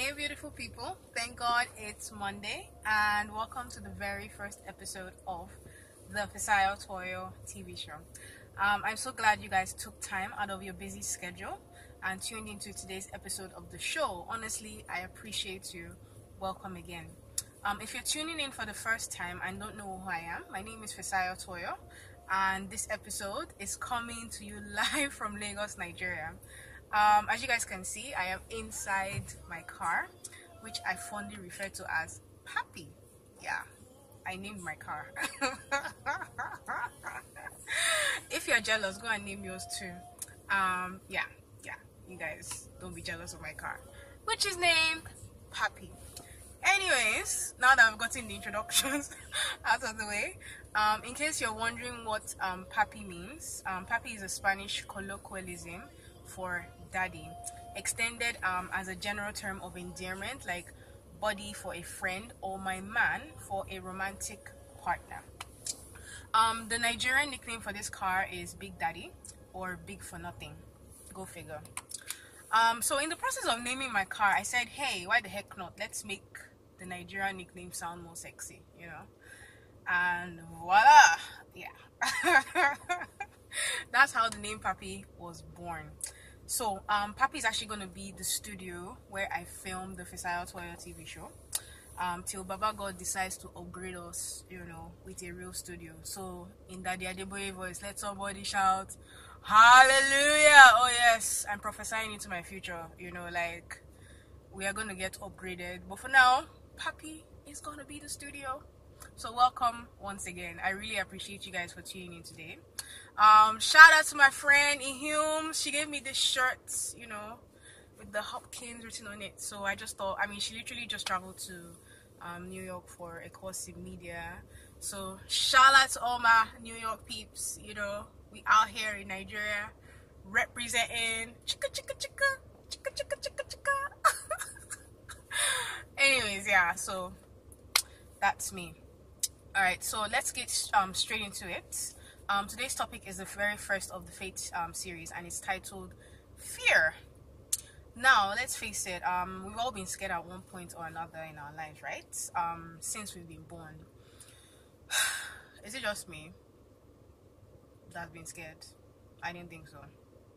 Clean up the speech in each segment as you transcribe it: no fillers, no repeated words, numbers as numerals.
Hey beautiful people, thank God it's Monday and welcome to the very first episode of the Fisayotuoyotvshow TV show. I'm so glad you guys took time out of your busy schedule and tuned into today's episode of the show. Honestly, I appreciate you. Welcome again. If you're tuning in for the first time and don't know who I am, my name is Fisayotuoyo and this episode is coming to you live from Lagos, Nigeria. As you guys can see, I am inside my car, which I fondly refer to as Papi. Yeah, I named my car. If you're jealous, go and name yours too. Yeah, you guys don't be jealous of my car, which is named Papi. Anyways, now that I've gotten the introductions out of the way, in case you're wondering what Papi means, Papi is a Spanish colloquialism for daddy, extended as a general term of endearment, like buddy for a friend or my man for a romantic partner. The Nigerian nickname for this car is Big Daddy or Big for Nothing. Go figure. So in the process of naming my car, I said, hey, why the heck not? Let's make the Nigerian nickname sound more sexy, you know? And voila! Yeah. That's how the name Papi was born. So, Papi is actually going to be the studio where I filmed the Fisayotuoyo TV show. Till Baba God decides to upgrade us, you know, with a real studio. So, in Daddy Adeboye voice, let somebody shout, hallelujah! Oh yes, I'm prophesying into my future, you know, like, we are going to get upgraded. But for now, Papi is going to be the studio. So welcome once again. I really appreciate you guys for tuning in today. Shout out to my friend Ihum. She gave me this shirt, you know, with the Hopkins written on it. So I just thought, I mean, she literally just traveled to New York for a course in media. So shout out to all my New York peeps. You know, we out here in Nigeria representing chicka chicka chicka chicka chicka chicka chicka. Anyways, yeah, so that's me. Alright, so let's get straight into it. Today's topic is the very first of the Fate series, and it's titled Fear. Now, let's face it, we've all been scared at one point or another in our lives, right? Since we've been born. Is it just me that's been scared? I didn't think so.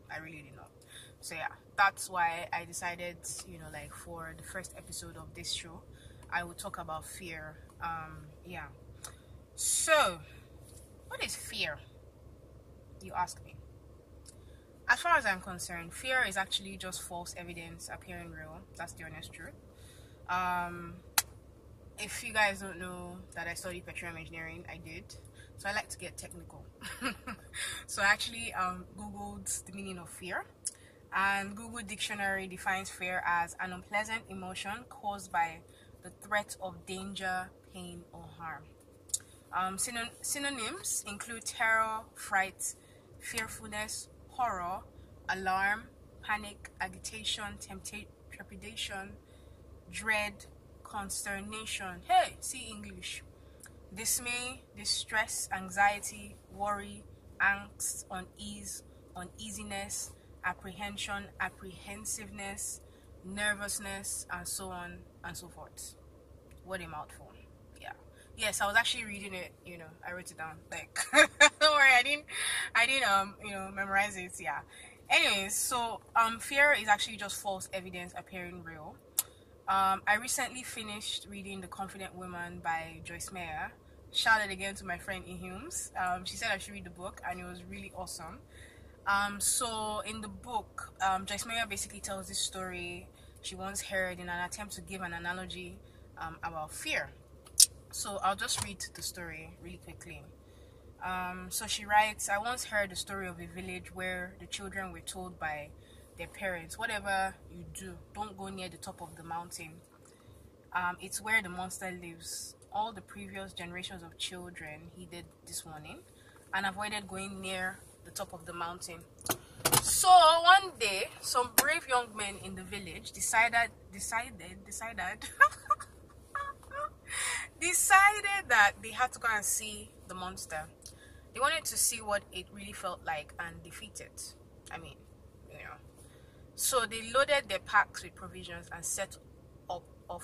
I really did not. So yeah, that's why I decided, you know, like for the first episode of this show, I would talk about fear. Yeah. So, what is fear? You ask me. As far as I'm concerned, fear is actually just false evidence appearing real. That's the honest truth. If you guys don't know that I studied petroleum engineering, I did. So I like to get technical. So I actually Googled the meaning of fear. And Google Dictionary defines fear as an unpleasant emotion caused by the threat of danger, pain, or harm. Synonyms include terror, fright, fearfulness, horror, alarm, panic, agitation, trepidation, dread, consternation. Hey, see English. Dismay, distress, anxiety, worry, angst, unease, uneasiness, apprehension, apprehensiveness, nervousness, and so on and so forth. What a mouthful. Yeah. Yes, I was actually reading it, you know, I wrote it down. Like, don't worry, I didn't you know, memorize it. Yeah. Anyways, so fear is actually just false evidence appearing real. I recently finished reading The Confident Woman by Joyce Meyer. Shout out again to my friend Ihums. She said I should read the book and it was really awesome. So in the book, Joyce Meyer basically tells this story she once heard in an attempt to give an analogy about fear. So I'll just read the story really quickly. So she writes, I once heard the story of a village where the children were told by their parents, whatever you do, don't go near the top of the mountain. It's where the monster lives. All the previous generations of children heeded this warning and avoided going near the top of the mountain. So one day, some brave young men in the village decided that they had to go and see the monster. They wanted to see what it really felt like and defeat it. I mean, you know. So they loaded their packs with provisions and set up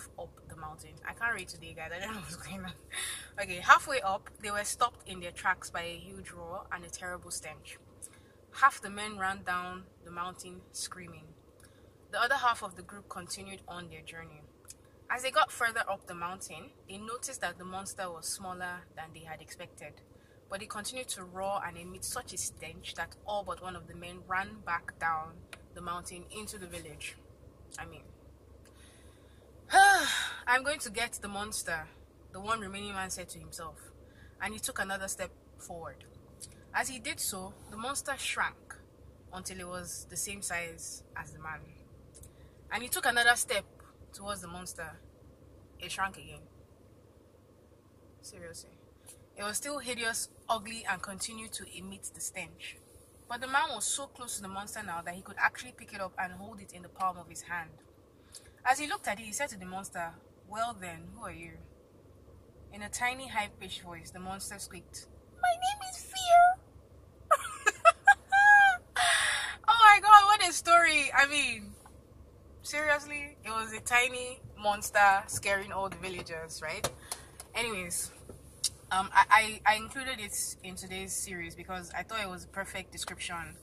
the mountain. I can't read today, guys. I don't know what's going on. Okay, halfway up, they were stopped in their tracks by a huge roar and a terrible stench. Half the men ran down the mountain screaming. The other half of the group continued on their journey. As they got further up the mountain, they noticed that the monster was smaller than they had expected. But it continued to roar and emit such a stench that all but one of the men ran back down the mountain into the village. I mean, I'm going to get the monster, the one remaining man said to himself, and he took another step forward. As he did so, the monster shrank until it was the same size as the man. And he took another step towards the monster. It shrank again. Seriously. It was still hideous, ugly, and continued to emit the stench. But the man was so close to the monster now that he could actually pick it up and hold it in the palm of his hand. As he looked at it, he said to the monster, "Well then, who are you?" In a tiny, high-pitched voice, the monster squeaked, "My name is Fear." Oh my god, what a story. I mean, seriously, it was a tiny monster scaring all the villagers, right? Anyways, I included it in today's series because I thought it was a perfect description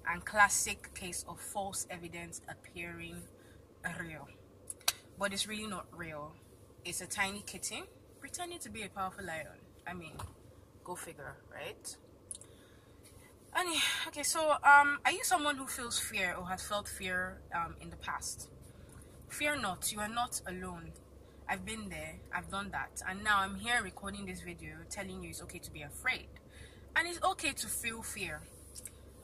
and classic case of false evidence appearing real. But it's really not real. It's a tiny kitten pretending to be a powerful lion. I mean, go figure, right? Okay, so are you someone who feels fear or has felt fear in the past? Fear not, you are not alone. I've been there, I've done that, and now I'm here recording this video telling you it's okay to be afraid. And it's okay to feel fear.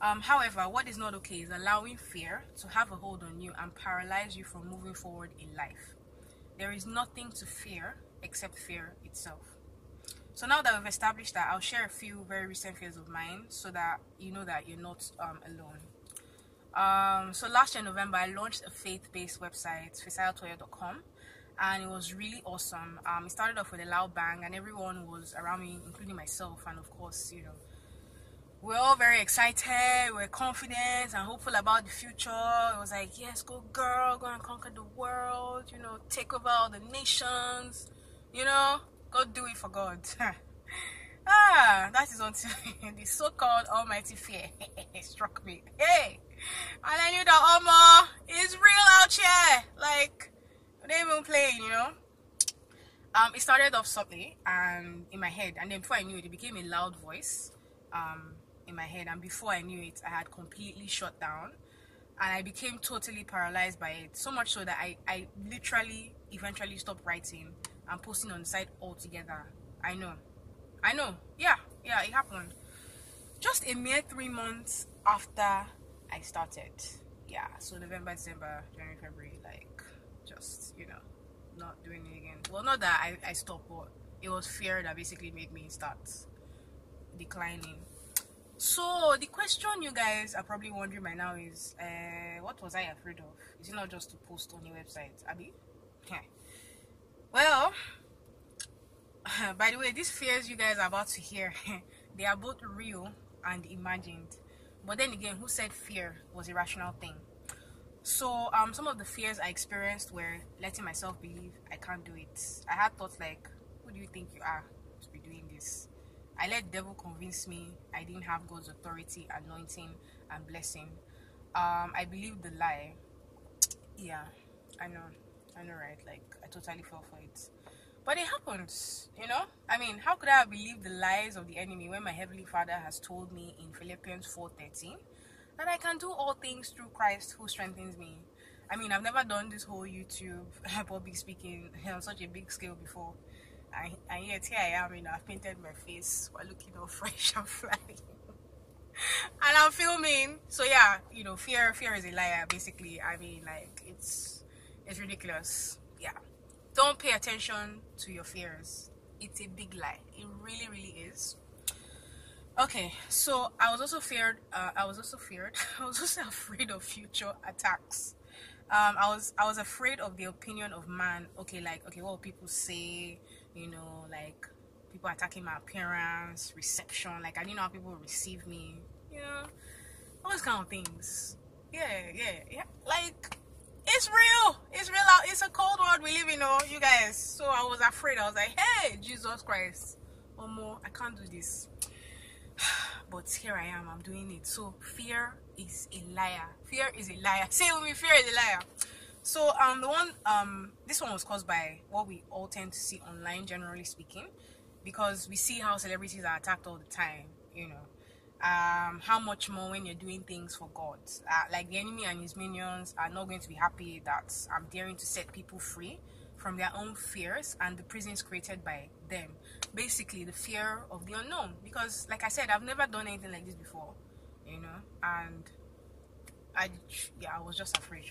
However, what is not okay is allowing fear to have a hold on you and paralyze you from moving forward in life. There is nothing to fear except fear itself. So now that we've established that, I'll share a few very recent fears of mine so that you know that you're not alone. So last year, November, I launched a faith-based website, fisayotuoyotvshow, and it was really awesome. It started off with a loud bang, and everyone was around me, including myself, and of course, you know, we're all very excited, we're confident and hopeful about the future. It was like, yes, go girl, go and conquer the world, you know, take over all the nations, you know, go do it for God. That is until the so-called almighty fear struck me. Hey, and I knew that is real out here. Like, they ain't even playing, you know. It started off softly and in my head, and then before I knew it, it became a loud voice in my head, and before I knew it, I had completely shut down and I became totally paralyzed by it, so much so that I literally eventually stopped writing and posting on the site altogether. I know, yeah, it happened just a mere 3 months after I started. Yeah, so November, December, January, February, like, just, you know, not doing it again. Well, not that I stopped, but it was fear that basically made me start declining. So the question you guys are probably wondering by now is, what was I afraid of? Is it not just to post on your website, Abby? Yeah. Well, by the way, these fears you guys are about to hear, they are both real and imagined. But then again, who said fear was a rational thing? So some of the fears I experienced were letting myself believe I can't do it. I had thoughts like, who do you think you are to be doing this? I let the devil convince me I didn't have God's authority, anointing, and blessing. I believed the lie. Yeah, I know, right? Like, I totally fell for it. But it happens, you know? I mean, how could I have believed the lies of the enemy when my Heavenly Father has told me in Philippians 4:13 that I can do all things through Christ who strengthens me? I mean, I've never done this whole YouTube public speaking on such a big scale before. And yet here I am, you know, I've painted my face while looking all fresh and flying. And I'm filming. So yeah, you know, fear is a liar, basically. I mean, like, it's ridiculous. Yeah. Don't pay attention to your fears. It's a big lie. It really, really is. Okay, so I was also afraid of future attacks. I was afraid of the opinion of man. Okay, what will people say? You know, like, people attacking my appearance, reception. Like, I didn't know how people would receive me. You know, all those kind of things. Yeah. Like, it's real. It's real out. It's a cold world world we live in, oh, you guys. So I was afraid. I was like, hey, Jesus Christ. Oh, more, I can't do this. But here I am, I'm doing it. So fear is a liar. Fear is a liar. Say it with me, fear is a liar. So this one was caused by what we all tend to see online, generally speaking, because we see how celebrities are attacked all the time, you know. How much more when you're doing things for God. Like the enemy and his minions are not going to be happy that I'm daring to set people free from their own fears and the prisons created by them. Basically, the fear of the unknown. Because, like I said, I've never done anything like this before, you know, and I was just afraid.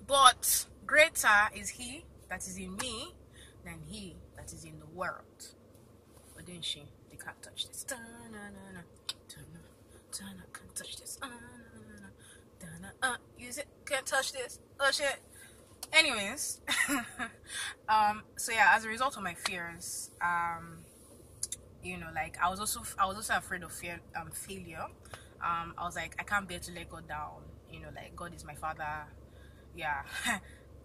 But greater is he that is in me than he that is in the world. But then they can't touch this. Can't touch this. Use it. Can't touch this. Oh shit. Anyways, so yeah, as a result of my fears, you know, like I was also afraid of failure. I was like, I can't bear to let God down. You know, like God is my father. Yeah,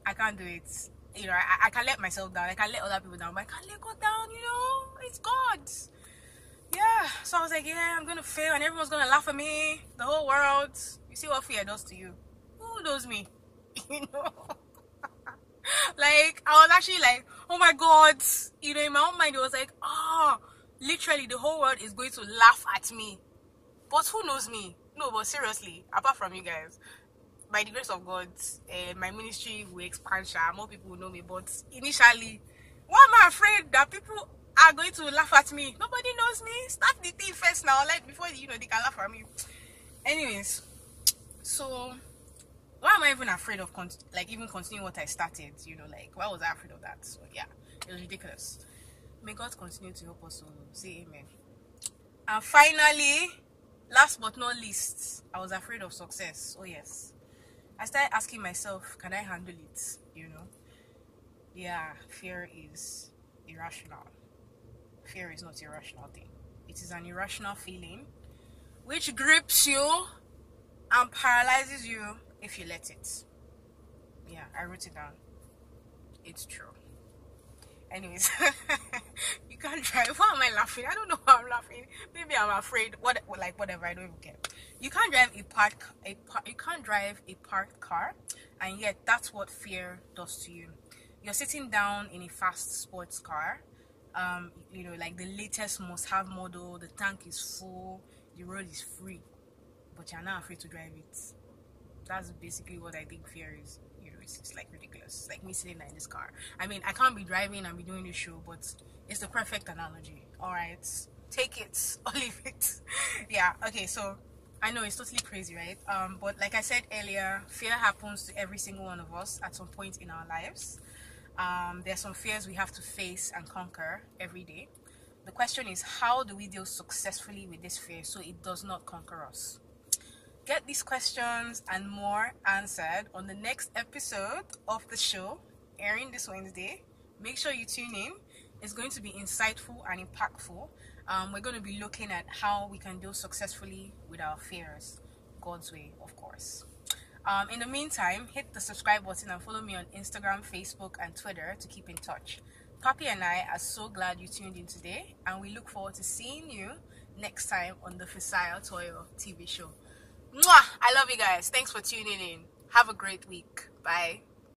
I can't do it. You know, I can let myself down. I can let other people down, but I can't let God down. You know, it's God. Yeah, so I was like, yeah, I'm gonna fail and everyone's gonna laugh at me, the whole world. You see what fear does to you? Who knows me? You know, like I was actually like, oh my God, you know, in my own mind it was like, oh, literally the whole world is going to laugh at me, but who knows me? No, but seriously, apart from you guys, by the grace of God, my ministry will expand, more people will know me, but initially, why am I afraid that people are going to laugh at me? Nobody knows me. Start the thing first now, like before they can laugh at me. Anyways, so why am I even afraid of even continuing what I started? You know, like why was I afraid of that? So yeah, it was ridiculous. May God continue to help us all. Say amen. And finally, last but not least, I was afraid of success. Oh yes, I started asking myself, can I handle it? You know, yeah, fear is irrational. Fear is not an irrational thing. It is an irrational feeling which grips you and paralyzes you if you let it. Yeah, I wrote it down. It's true. Anyways, you can't drive. Why am I laughing? I don't know why I'm laughing. Maybe I'm afraid. Whatever. I don't even care. You can't drive you can't drive a parked car, and yet that's what fear does to you. You're sitting down in a fast sports car. You know, like the latest must-have model, the tank is full, the road is free, but you're not afraid to drive it. That's basically what I think fear is. You know, it's like ridiculous. It's like me sitting in this car. I mean, I can't be driving and be doing this show, but it's the perfect analogy. All right, take it or leave it. Yeah. Okay. So I know it's totally crazy, right? But like I said earlier, fear happens to every single one of us at some point in our lives. There's some fears we have to face and conquer every day. The question is, how do we deal successfully with this fear so it does not conquer us? Get these questions and more answered on the next episode of the show, airing this Wednesday. Make sure you tune in. It's going to be insightful and impactful. We're going to be looking at how we can deal successfully with our fears, God's way, of course. In the meantime, hit the subscribe button and follow me on Instagram, Facebook, and Twitter to keep in touch. Papi and I are so glad you tuned in today, and we look forward to seeing you next time on the Fisayotuoyotvshow TV show. Mwah! I love you guys. Thanks for tuning in. Have a great week. Bye.